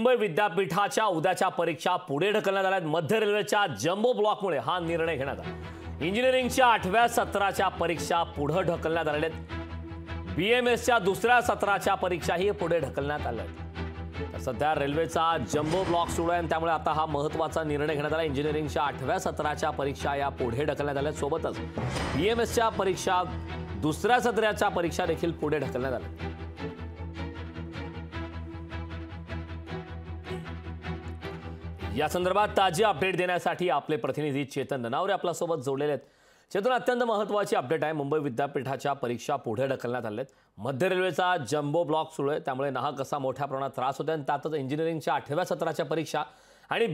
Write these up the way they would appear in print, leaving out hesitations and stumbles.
मुंबई विद्यापीठाच्या उद्याच्या परीक्षा पुढे ढकलण्यात आल्या। मध्य रेल्वेच्या जम्बो ब्लॉकमुळे हा निर्णय घेण्यात आला। इंजिनिअरिंगच्या 8व्या सत्राच्या परीक्षा पुढे ढकलण्यात आल्या आहेत। बीएमएसच्या दुसऱ्या सत्राच्या परीक्षाही पुढे ढकलण्यात आल्या आहेत। सध्या रेल्वेचा जम्बो ब्लॉक सुरू आहे, त्यामुळे आता हा महत्त्वाचा निर्णय घेण्यात आला। इंजिनिअरिंगच्या 8व्या सत्राच्या परीक्षा या पुढे ढकलण्यात आल्या। सोबतच बीएमएसच्या परीक्षा दुसऱ्या सत्राच्या परीक्षा देखील पुढे ढकलण्यात आल्या। या संदर्भात ताजी अपडेट देण्यासाठी आपले प्रतिनिधी चेतन ननावरे आपल्या सोबत जोडलेले आहेत। चेतन, अत्यंत महत्त्वाची अपडेट आहे। मुंबई विद्यापीठाच्या परीक्षा पुढे ढकलण्यात आल्या आहेत। मध्य रेल्वेचा जम्बो ब्लॉक सुरू आहे, त्यामुळे नाहक असा मोठ्या प्रमाणात त्रास होतोय। त्यातच इंजिनिअरिंगच्या 8व्या सत्राच्या परीक्षा आणि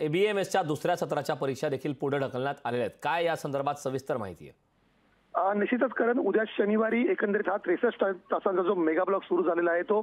बीएमएसच्या दुसऱ्या सत्राच्या परीक्षा देखील पुढे ढकलण्यात आलेल्या आहेत। काय या संदर्भात सविस्तर माहिती आहे? निश्चितच कारण उद्या शनिवारी एकंदरीत हा 63 तासांचा जो मेगा ब्लॉक सुरू झालेला आहे तो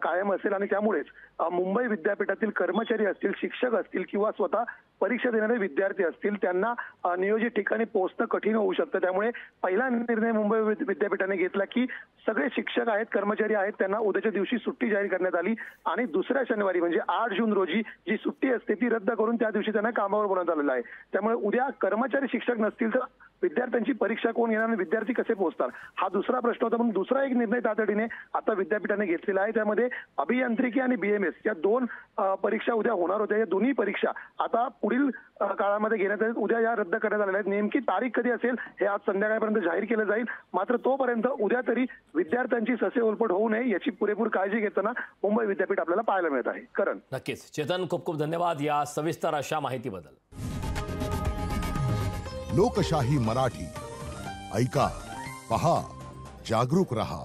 कायम असेल आणि त्यामुळेच मुंबई विद्यापीठातील कर्मचारी असतील, शिक्षक असतील किंवा स्वतः परीक्षा देणारे विद्यार्थी असतील त्यांना नियोजित ठिकाणी पोहोचणं कठीण होऊ शकतं। त्यामुळे पहिला निर्णय मुंबई विद्यापीठाने घेतला की सगळे शिक्षक आहेत, कर्मचारी आहेत त्यांना उद्याच्या दिवशी सुट्टी जाहीर करण्यात आली आणि दुसऱ्या शनिवारी म्हणजे 8 जून रोजी जी सुट्टी असते ती रद्द करून त्या दिवशी त्यांना कामावर बोलवण्यात आलेलं आहे। त्यामुळे उद्या कर्मचारी शिक्षक नसतील तर विद्यार्थ्यांची परीक्षा कोण घेणार आणि विद्यार्थी कसे पोहोचतात हा दुसरा प्रश्न होता। पण दुसरा एक निर्णय तातडीने आता विद्यापीठाने घेतलेला आहे। त्यामध्ये अभियांत्रिकी आणि बीएमएस या दोन परीक्षा उद्या होणार होत्या। या दोन्ही परीक्षा आता पुढील काळामध्ये घेण्यात येईल। उद्या या रद्द करण्यात आलेल्या आहेत। नेमकी तारीख कधी असेल हे आज संध्याकाळपर्यंत जाहीर केलं जाईल। मात्र तोपर्यंत उद्या तरी विद्यार्थ्यांची ससे उलपट होऊ नये याची पुरेपूर काळजी घेताना मुंबई विद्यापीठ आपल्याला पाहायला मिळत आहे। करण, नक्कीच चेतन, खूप खूप धन्यवाद या सविस्तर अशा माहितीबद्दल। लोकशाही मराठी ऐका, पहा, जागरूक रहा।